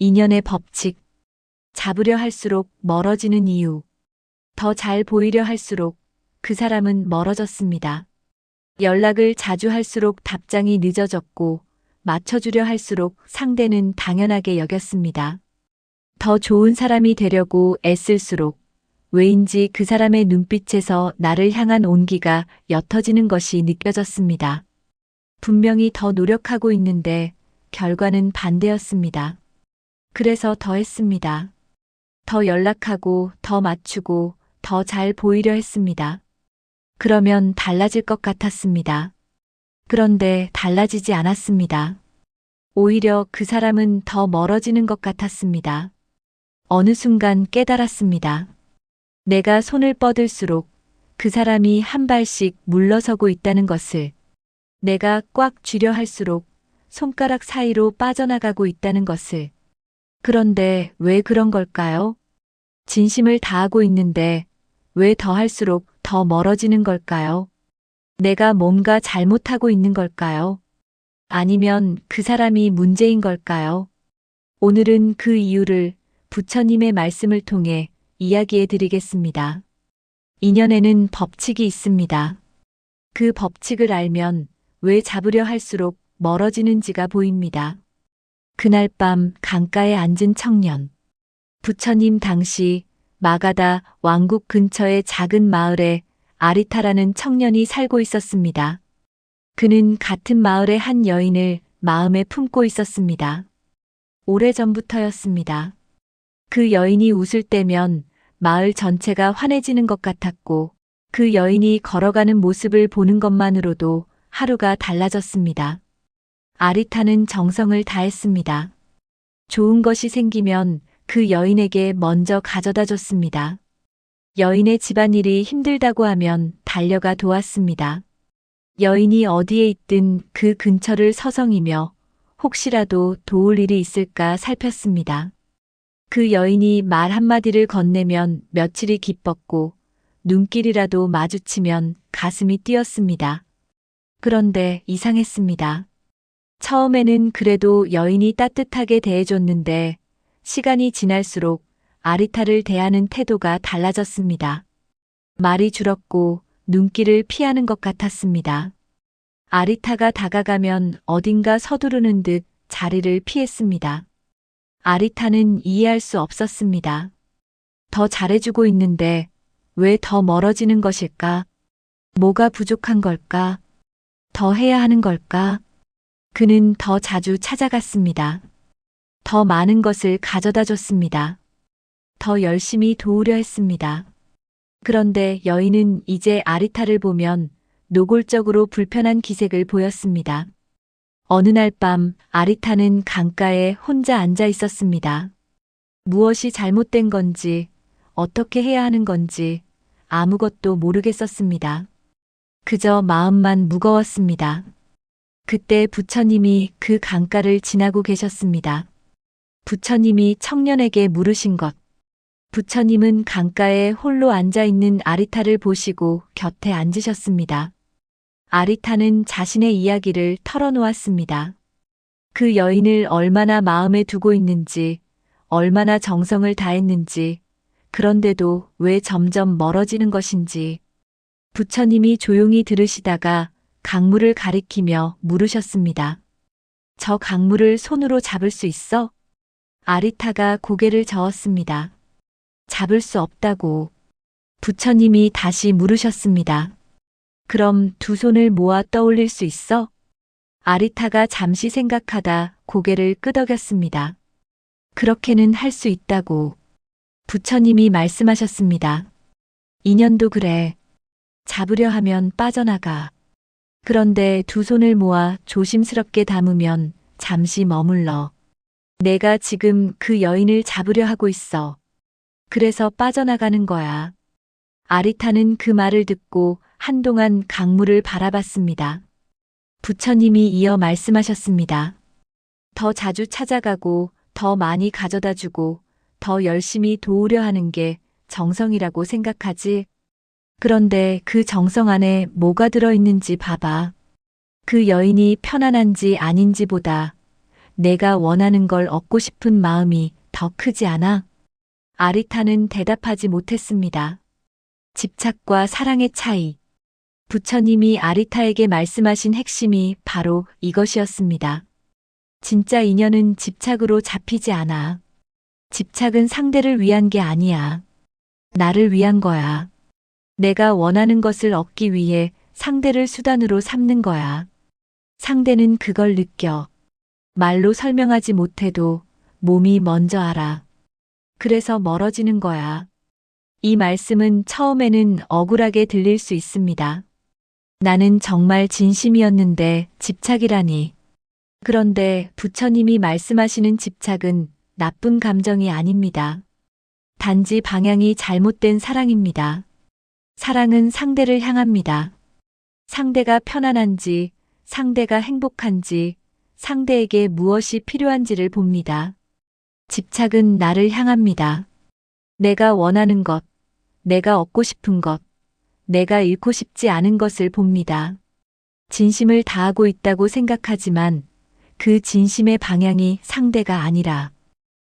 인연의 법칙. 잡으려 할수록 멀어지는 이유. 더 잘 보이려 할수록 그 사람은 멀어졌습니다. 연락을 자주 할수록 답장이 늦어졌고 맞춰주려 할수록 상대는 당연하게 여겼습니다. 더 좋은 사람이 되려고 애쓸수록 왜인지 그 사람의 눈빛에서 나를 향한 온기가 옅어지는 것이 느껴졌습니다. 분명히 더 노력하고 있는데 결과는 반대였습니다. 그래서 더 했습니다. 더 연락하고 더 맞추고 더 잘 보이려 했습니다. 그러면 달라질 것 같았습니다. 그런데 달라지지 않았습니다. 오히려 그 사람은 더 멀어지는 것 같았습니다. 어느 순간 깨달았습니다. 내가 손을 뻗을수록 그 사람이 한 발씩 물러서고 있다는 것을, 내가 꽉 쥐려 할수록 손가락 사이로 빠져나가고 있다는 것을. 그런데 왜 그런 걸까요? 진심을 다하고 있는데 왜 더 할수록 더 멀어지는 걸까요? 내가 뭔가 잘못하고 있는 걸까요? 아니면 그 사람이 문제인 걸까요? 오늘은 그 이유를 부처님의 말씀을 통해 이야기해 드리겠습니다. 인연에는 법칙이 있습니다. 그 법칙을 알면 왜 잡으려 할수록 멀어지는지가 보입니다. 그날 밤 강가에 앉은 청년. 부처님 당시 마가다 왕국 근처의 작은 마을에 아리타라는 청년이 살고 있었습니다. 그는 같은 마을의 한 여인을 마음에 품고 있었습니다. 오래전부터였습니다. 그 여인이 웃을 때면 마을 전체가 환해지는 것 같았고 그 여인이 걸어가는 모습을 보는 것만으로도 하루가 달라졌습니다. 아리타는 정성을 다했습니다. 좋은 것이 생기면 그 여인에게 먼저 가져다 줬습니다. 여인의 집안일이 힘들다고 하면 달려가 도왔습니다. 여인이 어디에 있든 그 근처를 서성이며 혹시라도 도울 일이 있을까 살폈습니다. 그 여인이 말 한마디를 건네면 며칠이 기뻤고 눈길이라도 마주치면 가슴이 뛰었습니다. 그런데 이상했습니다. 처음에는 그래도 여인이 따뜻하게 대해줬는데 시간이 지날수록 아리타를 대하는 태도가 달라졌습니다. 말이 줄었고 눈길을 피하는 것 같았습니다. 아리타가 다가가면 어딘가 서두르는 듯 자리를 피했습니다. 아리타는 이해할 수 없었습니다. 더 잘해주고 있는데 왜 더 멀어지는 것일까? 뭐가 부족한 걸까? 더 해야 하는 걸까? 그는 더 자주 찾아갔습니다. 더 많은 것을 가져다 줬습니다. 더 열심히 도우려 했습니다. 그런데 여인은 이제 아리타를 보면 노골적으로 불편한 기색을 보였습니다. 어느 날 밤 아리타는 강가에 혼자 앉아 있었습니다. 무엇이 잘못된 건지, 어떻게 해야 하는 건지 아무것도 모르겠었습니다. 그저 마음만 무거웠습니다. 그때 부처님이 그 강가를 지나고 계셨습니다. 부처님이 청년에게 물으신 것. 부처님은 강가에 홀로 앉아 있는 아리타를 보시고 곁에 앉으셨습니다. 아리타는 자신의 이야기를 털어놓았습니다. 그 여인을 얼마나 마음에 두고 있는지, 얼마나 정성을 다했는지, 그런데도 왜 점점 멀어지는 것인지. 부처님이 조용히 들으시다가 강물을 가리키며 물으셨습니다. 저 강물을 손으로 잡을 수 있어? 아리타가 고개를 저었습니다. 잡을 수 없다고. 부처님이 다시 물으셨습니다. 그럼 두 손을 모아 떠올릴 수 있어? 아리타가 잠시 생각하다 고개를 끄덕였습니다. 그렇게는 할 수 있다고. 부처님이 말씀하셨습니다. 인연도 그래. 잡으려 하면 빠져나가. 그런데 두 손을 모아 조심스럽게 담으면 잠시 머물러. 내가 지금 그 여인을 잡으려 하고 있어. 그래서 빠져나가는 거야. 아리타는 그 말을 듣고 한동안 강물을 바라봤습니다. 부처님이 이어 말씀하셨습니다. 더 자주 찾아가고 더 많이 가져다 주고 더 열심히 도우려 하는 게 정성이라고 생각하지? 그런데 그 정성 안에 뭐가 들어있는지 봐봐. 그 여인이 편안한지 아닌지보다 내가 원하는 걸 얻고 싶은 마음이 더 크지 않아? 아리타는 대답하지 못했습니다. 집착과 사랑의 차이. 부처님이 아리타에게 말씀하신 핵심이 바로 이것이었습니다. 진짜 인연은 집착으로 잡히지 않아. 집착은 상대를 위한 게 아니야. 나를 위한 거야. 내가 원하는 것을 얻기 위해 상대를 수단으로 삼는 거야. 상대는 그걸 느껴. 말로 설명하지 못해도 몸이 먼저 알아. 그래서 멀어지는 거야. 이 말씀은 처음에는 억울하게 들릴 수 있습니다. 나는 정말 진심이었는데 집착이라니. 그런데 부처님이 말씀하시는 집착은 나쁜 감정이 아닙니다. 단지 방향이 잘못된 사랑입니다. 사랑은 상대를 향합니다. 상대가 편안한지, 상대가 행복한지, 상대에게 무엇이 필요한지를 봅니다. 집착은 나를 향합니다. 내가 원하는 것, 내가 얻고 싶은 것, 내가 잃고 싶지 않은 것을 봅니다. 진심을 다하고 있다고 생각하지만 그 진심의 방향이 상대가 아니라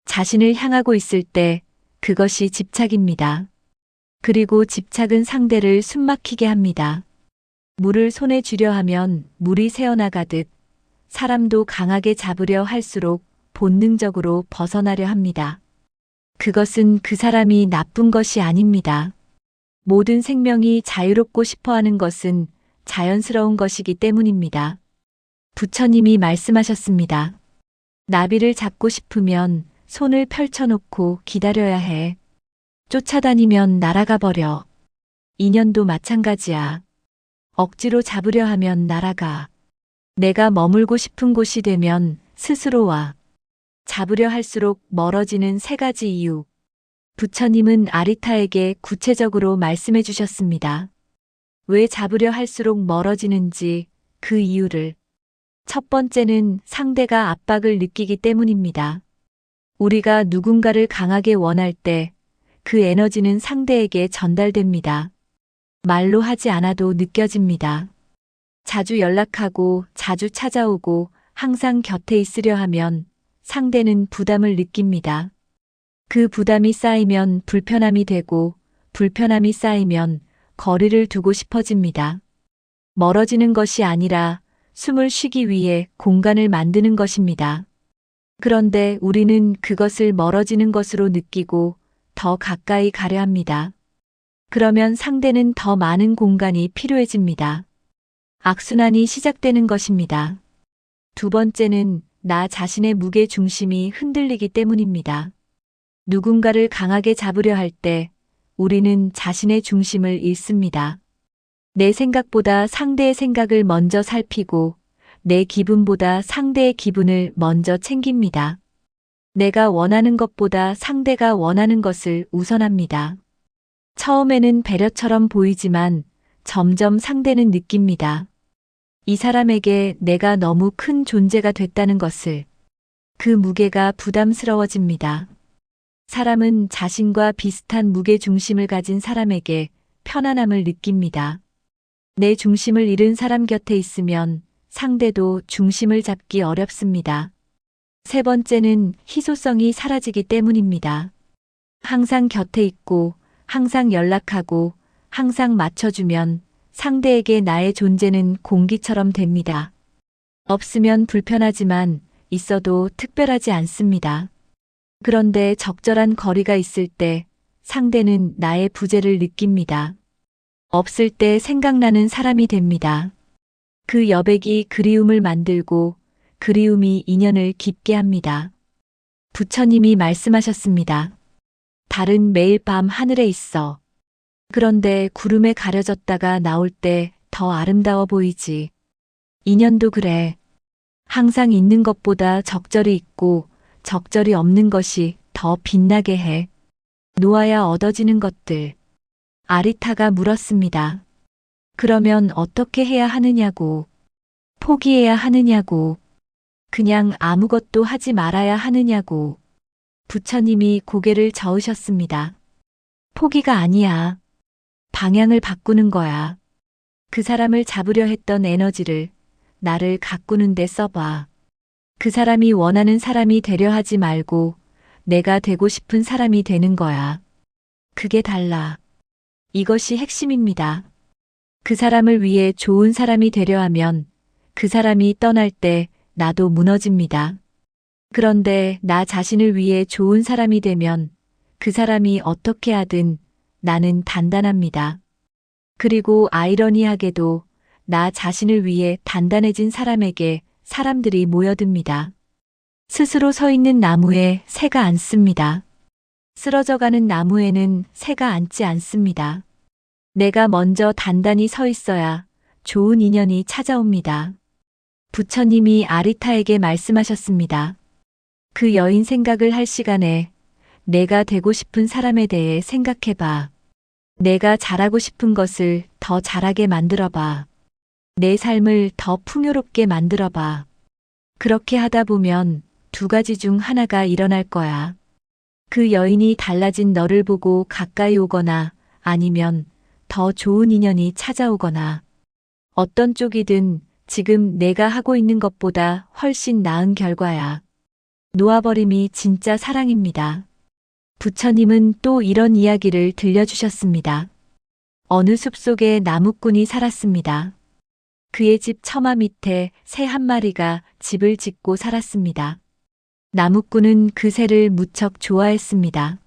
자신을 향하고 있을 때 그것이 집착입니다. 그리고 집착은 상대를 숨막히게 합니다. 물을 손에 쥐려 하면 물이 새어나가듯 사람도 강하게 잡으려 할수록 본능적으로 벗어나려 합니다. 그것은 그 사람이 나쁜 것이 아닙니다. 모든 생명이 자유롭고 싶어 하는 것은 자연스러운 것이기 때문입니다. 부처님이 말씀하셨습니다. 나비를 잡고 싶으면 손을 펼쳐놓고 기다려야 해. 쫓아다니면 날아가 버려. 인연도 마찬가지야. 억지로 잡으려 하면 날아가. 내가 머물고 싶은 곳이 되면 스스로 와. 잡으려 할수록 멀어지는 세 가지 이유. 부처님은 아리타에게 구체적으로 말씀해 주셨습니다. 왜 잡으려 할수록 멀어지는지 그 이유를. 첫 번째는 상대가 압박을 느끼기 때문입니다. 우리가 누군가를 강하게 원할 때 그 에너지는 상대에게 전달됩니다. 말로 하지 않아도 느껴집니다. 자주 연락하고 자주 찾아오고 항상 곁에 있으려 하면 상대는 부담을 느낍니다. 그 부담이 쌓이면 불편함이 되고 불편함이 쌓이면 거리를 두고 싶어집니다. 멀어지는 것이 아니라 숨을 쉬기 위해 공간을 만드는 것입니다. 그런데 우리는 그것을 멀어지는 것으로 느끼고 더 가까이 가려 합니다. 그러면 상대는 더 많은 공간이 필요해집니다. 악순환이 시작되는 것입니다. 두 번째는 나 자신의 무게 중심이 흔들리기 때문입니다. 누군가를 강하게 잡으려 할 때 우리는 자신의 중심을 잃습니다. 내 생각보다 상대의 생각을 먼저 살피고 내 기분보다 상대의 기분을 먼저 챙깁니다. 내가 원하는 것보다 상대가 원하는 것을 우선합니다. 처음에는 배려처럼 보이지만 점점 상대는 느낍니다. 이 사람에게 내가 너무 큰 존재가 됐다는 것을. 그 무게가 부담스러워집니다. 사람은 자신과 비슷한 무게 중심을 가진 사람에게 편안함을 느낍니다. 내 중심을 잃은 사람 곁에 있으면 상대도 중심을 잡기 어렵습니다. 세 번째는 희소성이 사라지기 때문입니다. 항상 곁에 있고 항상 연락하고 항상 맞춰주면 상대에게 나의 존재는 공기처럼 됩니다. 없으면 불편하지만 있어도 특별하지 않습니다. 그런데 적절한 거리가 있을 때 상대는 나의 부재를 느낍니다. 없을 때 생각나는 사람이 됩니다. 그 여백이 그리움을 만들고 그리움이 인연을 깊게 합니다. 부처님이 말씀하셨습니다. 달은 매일 밤 하늘에 있어. 그런데 구름에 가려졌다가 나올 때 더 아름다워 보이지. 인연도 그래. 항상 있는 것보다 적절히 있고 적절히 없는 것이 더 빛나게 해. 놓아야 얻어지는 것들. 아리타가 물었습니다. 그러면 어떻게 해야 하느냐고. 포기해야 하느냐고. 그냥 아무것도 하지 말아야 하느냐고. 부처님이 고개를 저으셨습니다. 포기가 아니야. 방향을 바꾸는 거야. 그 사람을 잡으려 했던 에너지를 나를 가꾸는 데 써봐. 그 사람이 원하는 사람이 되려 하지 말고 내가 되고 싶은 사람이 되는 거야. 그게 달라. 이것이 핵심입니다. 그 사람을 위해 좋은 사람이 되려 하면 그 사람이 떠날 때 나도 무너집니다. 그런데 나 자신을 위해 좋은 사람이 되면 그 사람이 어떻게 하든 나는 단단합니다. 그리고 아이러니하게도 나 자신을 위해 단단해진 사람에게 사람들이 모여듭니다. 스스로 서 있는 나무에 새가 앉습니다. 쓰러져가는 나무에는 새가 앉지 않습니다. 내가 먼저 단단히 서 있어야 좋은 인연이 찾아옵니다. 부처님이 아리타에게 말씀하셨습니다. 그 여인 생각을 할 시간에 내가 되고 싶은 사람에 대해 생각해봐. 내가 잘하고 싶은 것을 더 잘하게 만들어봐. 내 삶을 더 풍요롭게 만들어봐. 그렇게 하다 보면 두 가지 중 하나가 일어날 거야. 그 여인이 달라진 너를 보고 가까이 오거나 아니면 더 좋은 인연이 찾아오거나 어떤 쪽이든 지금 내가 하고 있는 것보다 훨씬 나은 결과야. 놓아버림이 진짜 사랑입니다. 부처님은 또 이런 이야기를 들려주셨습니다. 어느 숲속에 나무꾼이 살았습니다. 그의 집 처마 밑에 새 한 마리가 집을 짓고 살았습니다. 나무꾼은 그 새를 무척 좋아했습니다.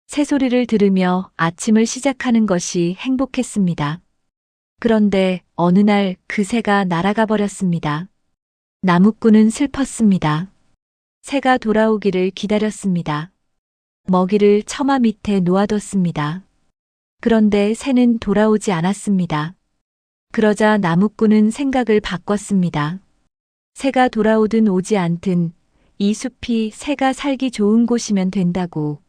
새소리를 들으며 아침을 시작하는 것이 행복했습니다. 그런데 어느 날 그 새가 날아가 버렸습니다. 나무꾼은 슬펐습니다. 새가 돌아오기를 기다렸습니다. 먹이를 처마 밑에 놓아뒀습니다. 그런데 새는 돌아오지 않았습니다. 그러자 나무꾼은 생각을 바꿨습니다. 새가 돌아오든 오지 않든 이 숲이 새가 살기 좋은 곳이면 된다고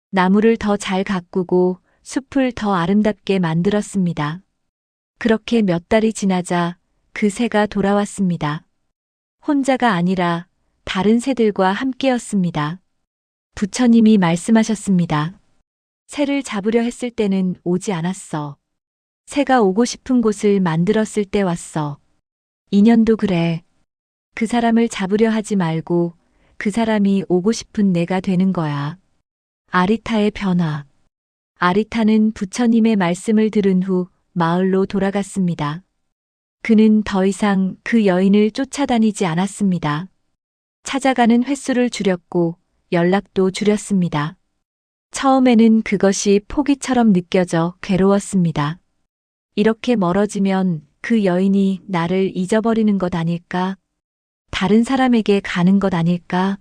나무를 더 잘 가꾸고 숲을 더 아름답게 만들었습니다. 그렇게 몇 달이 지나자 그 새가 돌아왔습니다. 혼자가 아니라 다른 새들과 함께였습니다. 부처님이 말씀하셨습니다. 새를 잡으려 했을 때는 오지 않았어. 새가 오고 싶은 곳을 만들었을 때 왔어. 인연도 그래. 그 사람을 잡으려 하지 말고 그 사람이 오고 싶은 내가 되는 거야. 아리타의 변화. 아리타는 부처님의 말씀을 들은 후 마을로 돌아갔습니다. 그는 더 이상 그 여인을 쫓아다니지 않았습니다. 찾아가는 횟수를 줄였고 연락도 줄였습니다. 처음에는 그것이 포기처럼 느껴져 괴로웠습니다. 이렇게 멀어지면 그 여인이 나를 잊어버리는 것 아닐까? 다른 사람에게 가는 것 아닐까?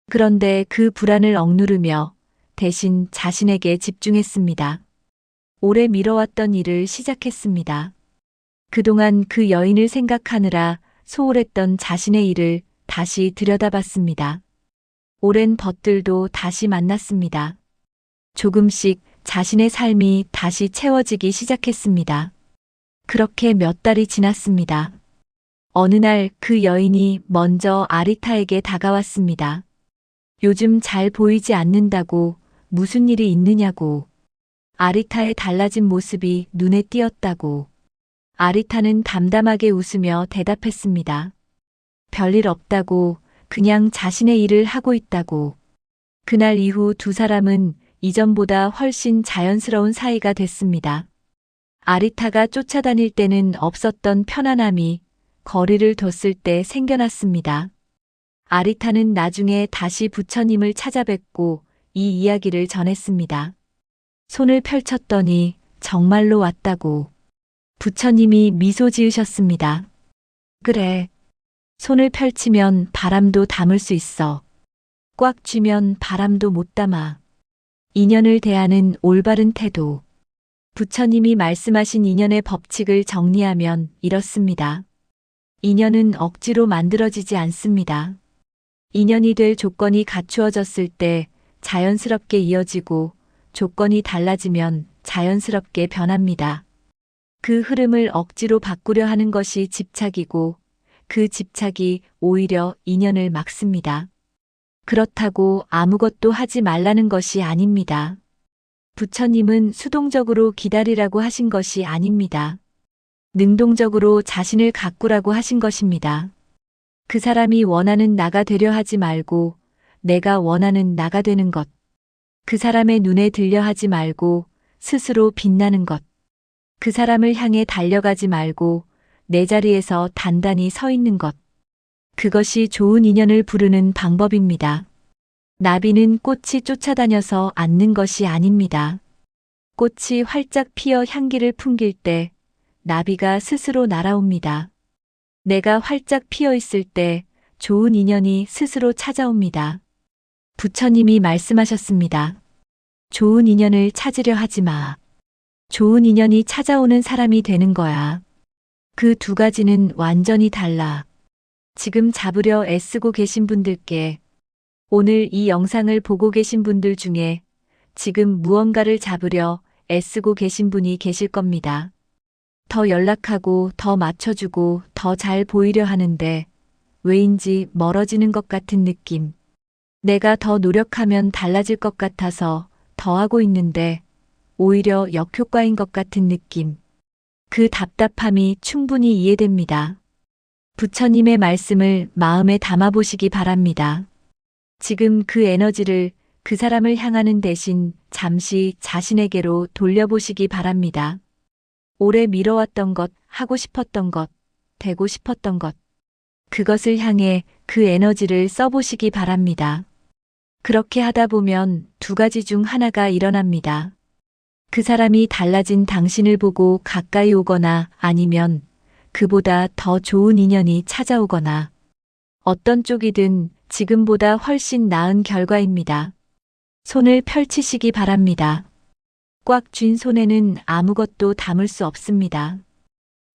그런데 그 불안을 억누르며 대신 자신에게 집중했습니다. 오래 미뤄왔던 일을 시작했습니다. 그동안 그 여인을 생각하느라 소홀했던 자신의 일을 다시 들여다봤습니다. 오랜 벗들도 다시 만났습니다. 조금씩 자신의 삶이 다시 채워지기 시작했습니다. 그렇게 몇 달이 지났습니다. 어느 날 그 여인이 먼저 아리타에게 다가왔습니다. 요즘 잘 보이지 않는다고 무슨 일이 있느냐고. 아리타의 달라진 모습이 눈에 띄었다고. 아리타는 담담하게 웃으며 대답했습니다. 별일 없다고, 그냥 자신의 일을 하고 있다고. 그날 이후 두 사람은 이전보다 훨씬 자연스러운 사이가 됐습니다. 아리타가 쫓아다닐 때는 없었던 편안함이 거리를 뒀을 때 생겨났습니다. 아리타는 나중에 다시 부처님을 찾아뵙고 이 이야기를 전했습니다. 손을 펼쳤더니 정말로 왔다고. 부처님이 미소 지으셨습니다. 그래. 손을 펼치면 바람도 담을 수 있어. 꽉 쥐면 바람도 못 담아. 인연을 대하는 올바른 태도. 부처님이 말씀하신 인연의 법칙을 정리하면 이렇습니다. 인연은 억지로 만들어지지 않습니다. 인연이 될 조건이 갖추어졌을 때 자연스럽게 이어지고 조건이 달라지면 자연스럽게 변합니다. 그 흐름을 억지로 바꾸려 하는 것이 집착이고 그 집착이 오히려 인연을 막습니다. 그렇다고 아무것도 하지 말라는 것이 아닙니다. 부처님은 수동적으로 기다리라고 하신 것이 아닙니다. 능동적으로 자신을 가꾸라고 하신 것입니다. 그 사람이 원하는 나가 되려 하지 말고 내가 원하는 나가 되는 것. 그 사람의 눈에 들려 하지 말고 스스로 빛나는 것. 그 사람을 향해 달려가지 말고 내 자리에서 단단히 서 있는 것. 그것이 좋은 인연을 부르는 방법입니다. 나비는 꽃이 쫓아다녀서 앉는 것이 아닙니다. 꽃이 활짝 피어 향기를 풍길 때 나비가 스스로 날아옵니다. 내가 활짝 피어 있을 때 좋은 인연이 스스로 찾아옵니다. 부처님이 말씀하셨습니다. 좋은 인연을 찾으려 하지 마. 좋은 인연이 찾아오는 사람이 되는 거야. 그 두 가지는 완전히 달라. 지금 잡으려 애쓰고 계신 분들께 오늘 이 영상을 보고 계신 분들 중에 지금 무언가를 잡으려 애쓰고 계신 분이 계실 겁니다. 더 연락하고 더 맞춰주고 더 잘 보이려 하는데 왜인지 멀어지는 것 같은 느낌. 내가 더 노력하면 달라질 것 같아서 더 하고 있는데 오히려 역효과인 것 같은 느낌. 그 답답함이 충분히 이해됩니다. 부처님의 말씀을 마음에 담아보시기 바랍니다. 지금 그 에너지를 그 사람을 향하는 대신 잠시 자신에게로 돌려보시기 바랍니다. 오래 미뤄왔던 것, 하고 싶었던 것, 되고 싶었던 것. 그것을 향해 그 에너지를 써보시기 바랍니다. 그렇게 하다 보면 두 가지 중 하나가 일어납니다. 그 사람이 달라진 당신을 보고 가까이 오거나 아니면 그보다 더 좋은 인연이 찾아오거나 어떤 쪽이든 지금보다 훨씬 나은 결과입니다. 손을 펼치시기 바랍니다. 꽉 쥔 손에는 아무것도 담을 수 없습니다.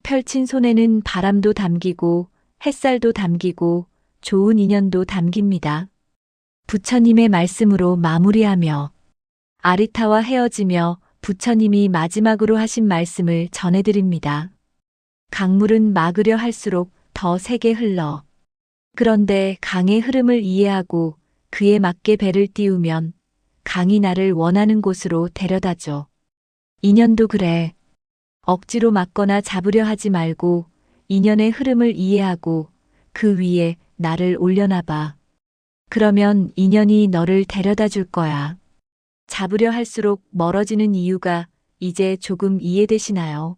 펼친 손에는 바람도 담기고 햇살도 담기고 좋은 인연도 담깁니다. 부처님의 말씀으로 마무리하며 아리타와 헤어지며 부처님이 마지막으로 하신 말씀을 전해드립니다. 강물은 막으려 할수록 더 세게 흘러. 그런데 강의 흐름을 이해하고 그에 맞게 배를 띄우면 강이 나를 원하는 곳으로 데려다줘. 인연도 그래. 억지로 막거나 잡으려 하지 말고 인연의 흐름을 이해하고 그 위에 나를 올려놔봐. 그러면 인연이 너를 데려다 줄 거야. 잡으려 할수록 멀어지는 이유가 이제 조금 이해되시나요?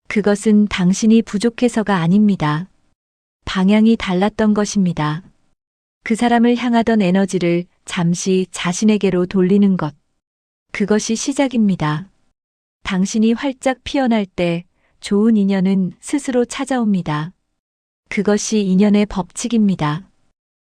그것은 당신이 부족해서가 아닙니다. 방향이 달랐던 것입니다. 그 사람을 향하던 에너지를 잠시 자신에게로 돌리는 것. 그것이 시작입니다. 당신이 활짝 피어날 때 좋은 인연은 스스로 찾아옵니다. 그것이 인연의 법칙입니다.